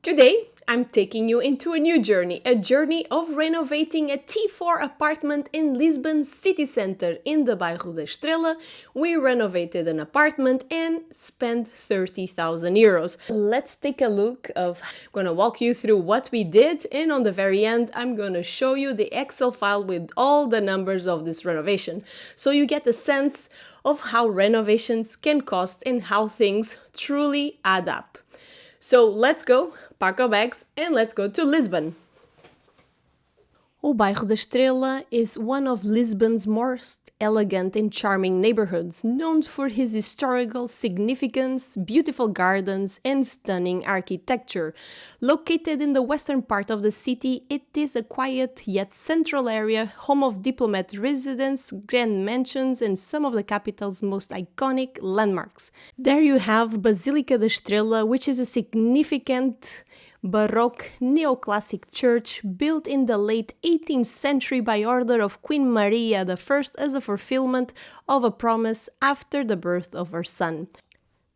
Today, I'm taking you into a new journey, a journey of renovating a T4 apartment in Lisbon city center in the Bairro da Estrela. We renovated an apartment and spent 30,000 euros. Let's take a look of, I'm gonna walk you through what we did, and on the very end, I'm gonna show you the Excel file with all the numbers of this renovation, so you get a sense of how renovations can cost and how things truly add up. So let's go, pack our bags, and let's go to Lisbon. O Bairro da Estrela is one of Lisbon's most elegant and charming neighborhoods, known for his historical significance, beautiful gardens, and stunning architecture. Located in the western part of the city, it is a quiet yet central area, home of diplomat residence, grand mansions, and some of the capital's most iconic landmarks. There you have Basílica da Estrela, which is a significant Baroque neoclassic church built in the late 18th century by order of Queen Maria I as a fulfillment of a promise after the birth of her son.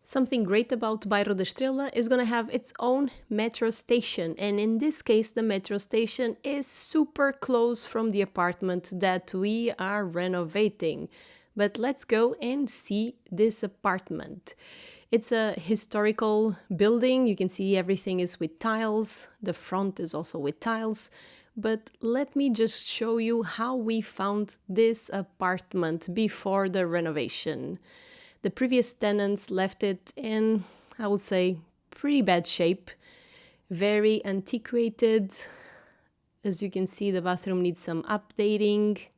Something great about Bairro da Estrela is going to have its own metro station, and in this case the metro station is super close from the apartment that we are renovating. But let's go and see this apartment. It's a historical building. You can see everything is with tiles. The front is also with tiles. But let me just show you how we found this apartment before the renovation. The previous tenants left it in, I would say, pretty bad shape. Very antiquated. As you can see, the bathroom needs some updating.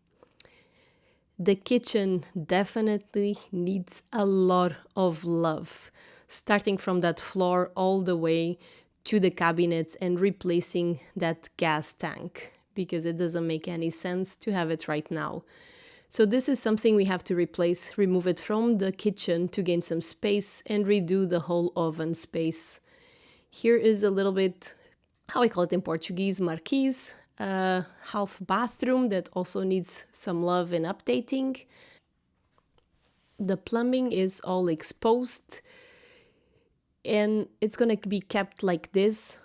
The kitchen definitely needs a lot of love, starting from that floor all the way to the cabinets and replacing that gas tank, because it doesn't make any sense to have it right now. So this is something we have to replace, remove it from the kitchen to gain some space and redo the whole oven space. Here is a little bit, how I call it in Portuguese, marquise. Half bathroom that also needs some love and updating. The plumbing is all exposed and it's gonna be kept like this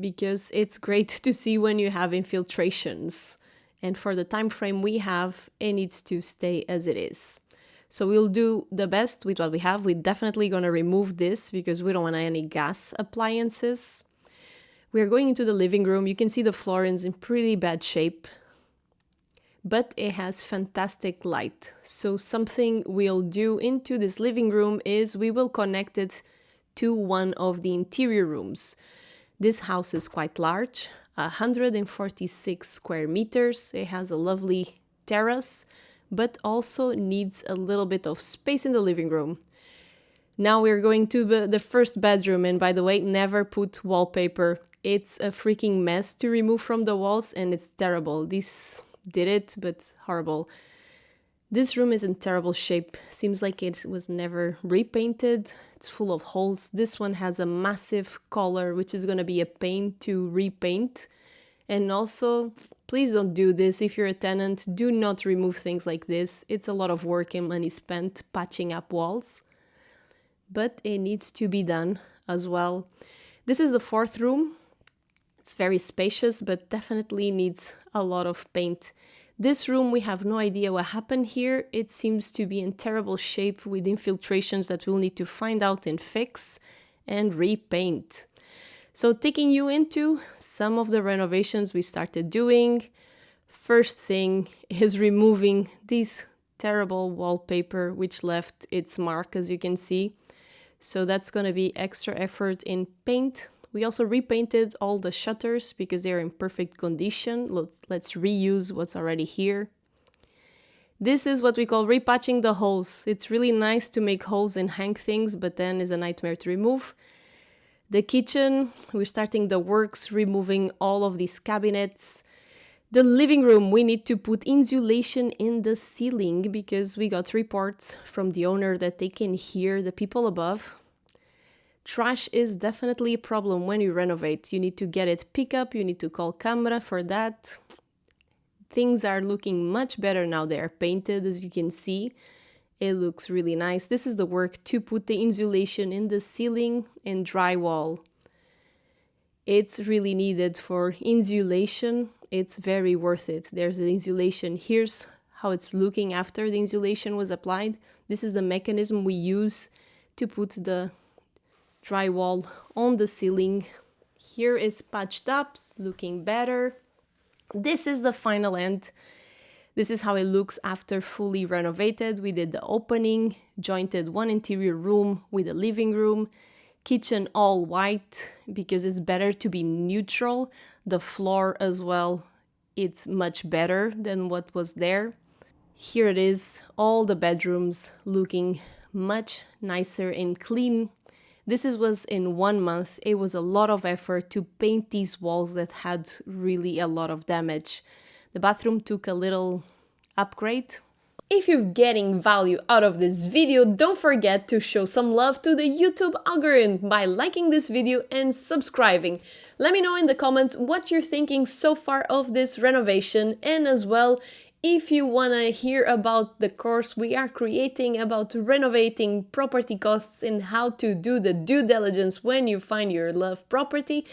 because it's great to see when you have infiltrations, and for the time frame we have, it needs to stay as it is. So we'll do the best with what we have. We're definitely gonna remove this because we don't want any gas appliances. We are going into the living room. You can see the floor is in pretty bad shape, but it has fantastic light. So something we'll do into this living room is we will connect it to one of the interior rooms. This house is quite large, 146 square meters. It has a lovely terrace, but also needs a little bit of space in the living room. Now we're going to the first bedroom, and by the way, never put wallpaper. It's a freaking mess to remove from the walls and it's terrible. This did it, but horrible. This room is in terrible shape. Seems like it was never repainted. It's full of holes. This one has a massive collar, which is going to be a pain to repaint. And also, please don't do this. If you're a tenant, do not remove things like this. It's a lot of work and money spent patching up walls. But it needs to be done as well. This is the fourth room. It's very spacious, but definitely needs a lot of paint. This room, we have no idea what happened here. It seems to be in terrible shape with infiltrations that we'll need to find out and fix and repaint. So taking you into some of the renovations we started doing. First thing is removing this terrible wallpaper, which left its mark, as you can see. So that's going to be extra effort in paint. We also repainted all the shutters because they're in perfect condition. Let's reuse what's already here. This is what we call repatching the holes. It's really nice to make holes and hang things, but then is a nightmare to remove. The kitchen, we're starting the works, removing all of these cabinets. The living room, we need to put insulation in the ceiling because we got reports from the owner that they can hear the people above. Trash is definitely a problem when you renovate. You need to get it pick up, you need to call camera for that. Things are looking much better now. They are painted, as you can see. It looks really nice. This is the work to put the insulation in the ceiling and drywall. It's really needed for insulation. It's very worth it. There's an insulation. Here's how it's looking after the insulation was applied. This is the mechanism we use to put the drywall on the ceiling. Here it's patched up, looking better. This is the final end. This is how it looks after fully renovated. We did the opening, jointed one interior room with a living room, kitchen all white because it's better to be neutral. The floor as well, it's much better than what was there. Here it is, all the bedrooms looking much nicer and clean. This was in 1 month. It was a lot of effort to paint these walls that had really a lot of damage. The bathroom took a little upgrade. If you're getting value out of this video, don't forget to show some love to the YouTube algorithm by liking this video and subscribing. Let me know in the comments what you're thinking so far of this renovation, and as well, if you want to hear about the course we are creating about renovating property costs and how to do the due diligence when you find your love property,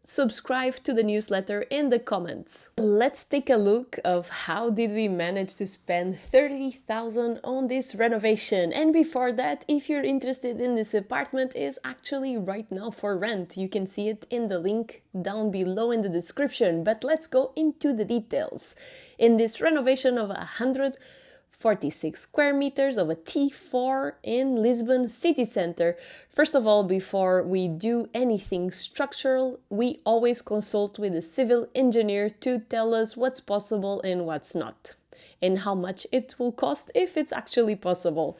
subscribe to the newsletter in the comments. Let's take a look of how did we manage to spend 30,000 on this renovation. And before that, if you're interested in this apartment, is actually right now for rent. You can see it in the link down below in the description, but let's go into the details. In this renovation of 146 square meters of a T4 in Lisbon city center. First of all, before we do anything structural, we always consult with a civil engineer to tell us what's possible and what's not, and how much it will cost if it's actually possible.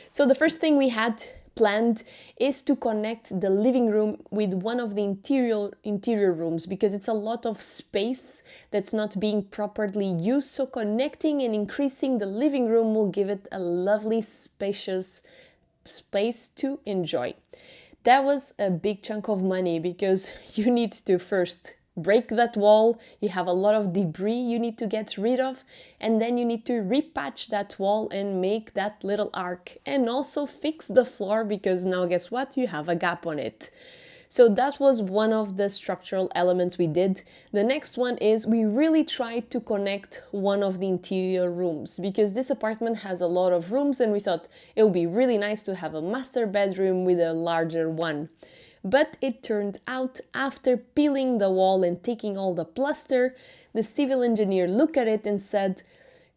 So the first thing we had planned is to connect the living room with one of the interior rooms, because it's a lot of space that's not being properly used. So connecting and increasing the living room will give it a lovely spacious space to enjoy. That was a big chunk of money because you need to first break that wall, you have a lot of debris you need to get rid of, and then you need to repatch that wall and make that little arc, and also fix the floor because now guess what, you have a gap on it. So that was one of the structural elements we did. The next one is we really tried to connect one of the interior rooms, because this apartment has a lot of rooms and we thought it would be really nice to have a master bedroom with a larger one. But it turned out, after peeling the wall and taking all the plaster, the civil engineer looked at it and said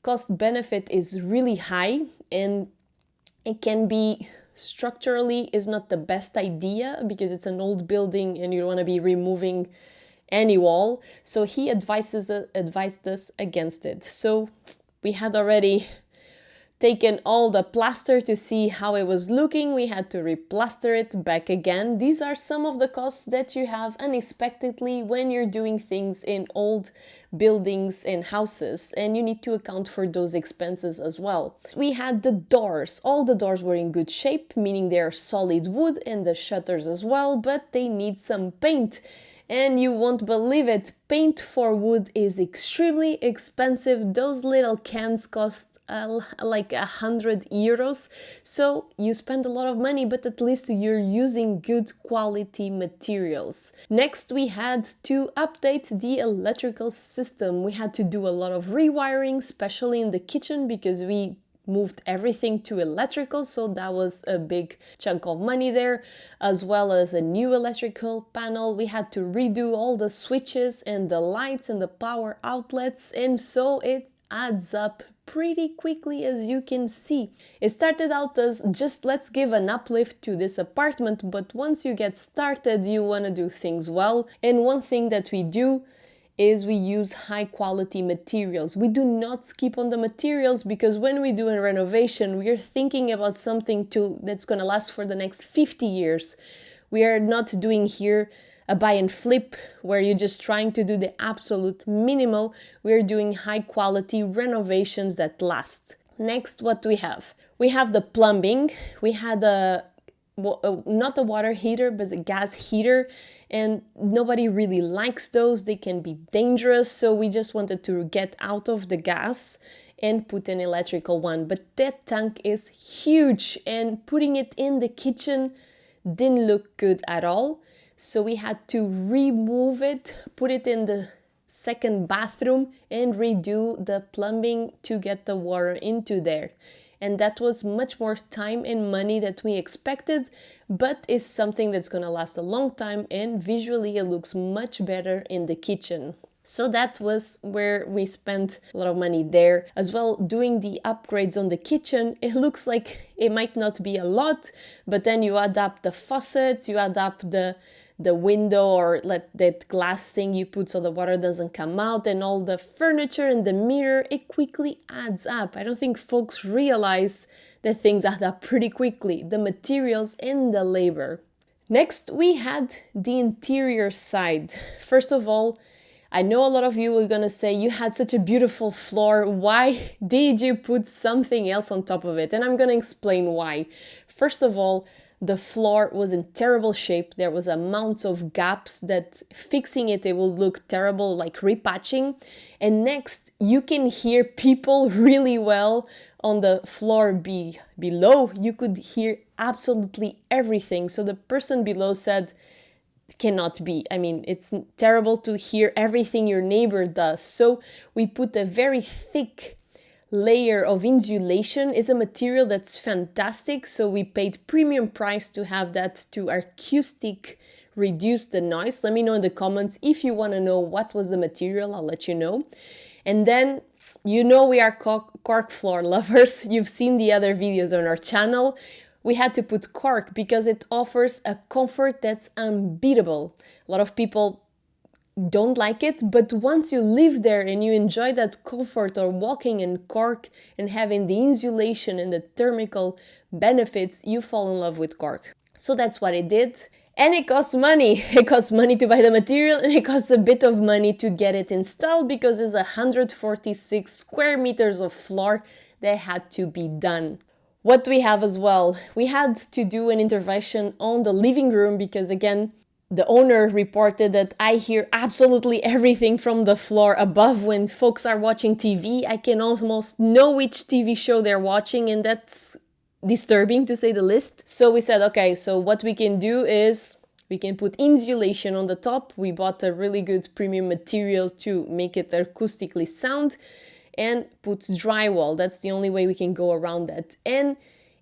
cost benefit is really high and it can be structurally is not the best idea because it's an old building and you don't want to be removing any wall. So he advised us against it. So we had already taken all the plaster to see how it was looking. We had to replaster it back again. These are some of the costs that you have unexpectedly when you're doing things in old buildings and houses, and you need to account for those expenses as well. We had the doors. All the doors were in good shape, meaning they are solid wood, and the shutters as well, but they need some paint. And you won't believe it, paint for wood is extremely expensive. Those little cans cost like 100 euros. So you spend a lot of money, but at least you're using good quality materials. Next, we had to update the electrical system. We had to do a lot of rewiring, especially in the kitchen, because we moved everything to electrical, so that was a big chunk of money there, as well as a new electrical panel. We had to redo all the switches and the lights and the power outlets, and so it adds up pretty quickly, as you can see. It started out as just let's give an uplift to this apartment, but once you get started, you want to do things well. And one thing that we do is we use high quality materials. We do not skip on the materials, because when we do a renovation, we are thinking about something that's going to last for the next 50 years. We are not doing here a buy and flip where you're just trying to do the absolute minimal. We're doing high quality renovations that last. Next, what do we have? We have the plumbing. We had not a water heater, but a gas heater, and nobody really likes those. They can be dangerous, so we just wanted to get out of the gas and put an electrical one. But that tank is huge, and putting it in the kitchen didn't look good at all. So we had to remove it, put it in the second bathroom and redo the plumbing to get the water into there. And that was much more time and money that we expected, but is something that's gonna last a long time, and visually it looks much better in the kitchen. So that was where we spent a lot of money there. As well, doing the upgrades on the kitchen, it looks like it might not be a lot, but then you adapt the faucets, you adapt the window or that glass thing you put so the water doesn't come out, and all the furniture and the mirror, it quickly adds up. I don't think folks realize that things add up pretty quickly, the materials and the labor. Next, we had the interior side. First of all, I know a lot of you are gonna say, you had such a beautiful floor, why did you put something else on top of it? And I'm gonna explain why. First of all, the floor was in terrible shape. There was amounts of gaps that fixing it will look terrible, like repatching. And next, you can hear people really well on the floor below. You could hear absolutely everything. So the person below said, cannot be. I mean, it's terrible to hear everything your neighbor does. So we put a very thick layer of insulation. Is a material that's fantastic. So we paid premium price to have that to acoustic reduce the noise. Let me know in the comments if you want to know what was the material. I'll let you know. And then, you know, we are cork floor lovers. You've seen the other videos on our channel. We had to put cork because it offers a comfort that's unbeatable. A lot of people don't like it, but once you live there and you enjoy that comfort or walking in cork and having the insulation and the thermal benefits, you fall in love with cork. So that's what it did. And it costs money. It costs money to buy the material, and it costs a bit of money to get it installed because it's 146 square meters of floor that had to be done. What do we have as well? We had to do an intervention on the living room because, again, the owner reported that I hear absolutely everything from the floor above when folks are watching TV. I can almost know which TV show they're watching, and that's disturbing to say the least. So we said, okay, so what we can do is we can put insulation on the top. We bought a really good premium material to make it acoustically sound, and put drywall. That's the only way we can go around that. And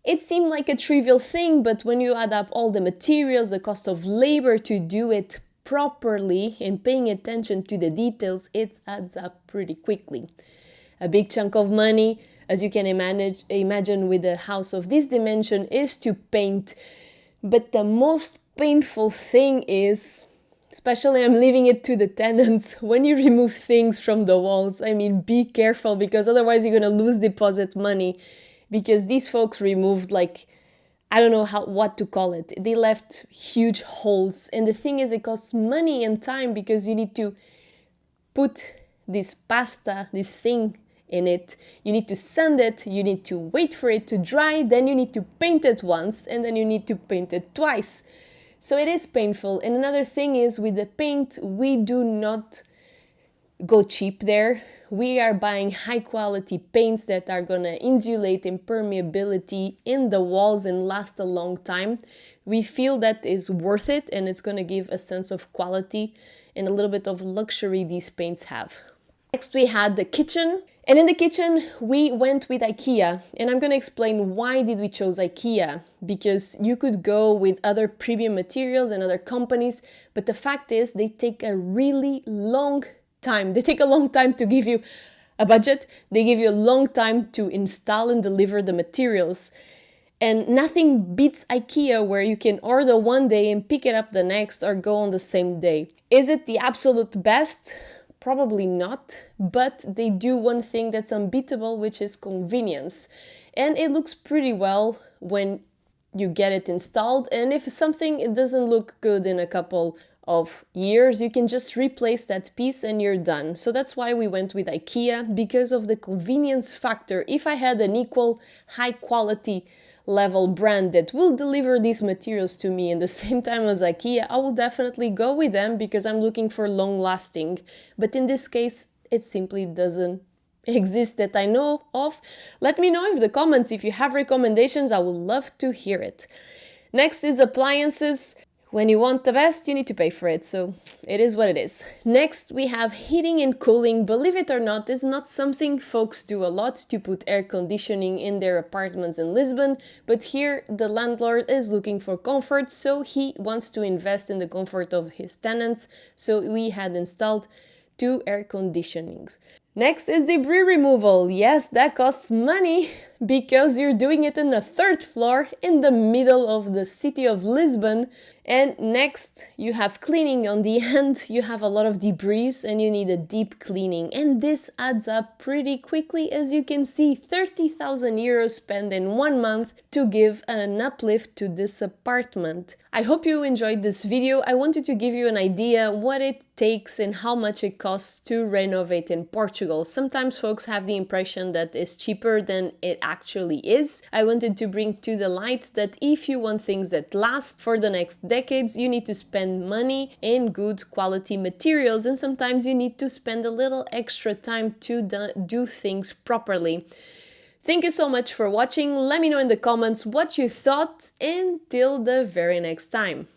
it seemed like a trivial thing, but when you add up all the materials, the cost of labor to do it properly and paying attention to the details, it adds up pretty quickly. A big chunk of money, as you can imagine with a house of this dimension, is to paint. But the most painful thing is, especially I'm leaving it to the tenants, when you remove things from the walls, I mean, be careful because otherwise you're gonna lose deposit money, because these folks removed, like, I don't know what to call it. They left huge holes. And the thing is, it costs money and time because you need to put this pasta, this thing in it. You need to sand it, you need to wait for it to dry, then you need to paint it once, and then you need to paint it twice. So it is painful. And another thing is, with the paint, we do not go cheap there. We are buying high quality paints that are gonna insulate impermeability in the walls and last a long time. We feel that is worth it, and it's gonna give a sense of quality and a little bit of luxury these paints have. Next, we had the kitchen. And in the kitchen, we went with IKEA, and I'm gonna explain why did we choose IKEA, because you could go with other premium materials and other companies, but the fact is they take a really long time. They take a long time to give you a budget. They give you a long time to install and deliver the materials. And nothing beats IKEA, where you can order one day and pick it up the next or go on the same day. Is it the absolute best? Probably not, but they do one thing that's unbeatable, which is convenience. And it looks pretty well when you get it installed. And if something it doesn't look good in a couple of years, you can just replace that piece and you're done. So that's why we went with IKEA, because of the convenience factor. If I had an equal high quality level brand that will deliver these materials to me in the same time as IKEA, I will definitely go with them because I'm looking for long lasting. But in this case, it simply doesn't exist that I know of. Let me know in the comments if you have recommendations. I would love to hear it. Next is appliances. when you want the best, you need to pay for it, so it is what it is. Next, we have heating and cooling. Believe it or not, this is not something folks do a lot, to put air conditioning in their apartments in Lisbon, but here the landlord is looking for comfort, so he wants to invest in the comfort of his tenants, so we had installed 2 air conditionings. Next is debris removal. Yes, that costs money because you're doing it in the 3rd floor in the middle of the city of Lisbon. And next, you have cleaning on the end. You have a lot of debris and you need a deep cleaning. And this adds up pretty quickly. As you can see, 30,000 euros spent in 1 month to give an uplift to this apartment. I hope you enjoyed this video. I wanted to give you an idea what it takes and how much it costs to renovate in Portugal. Sometimes folks have the impression that it's cheaper than it actually is. I wanted to bring to the light that if you want things that last for the next decades, you need to spend money in good quality materials, and sometimes you need to spend a little extra time to do things properly. Thank you so much for watching. Let me know in the comments what you thought. Until the very next time.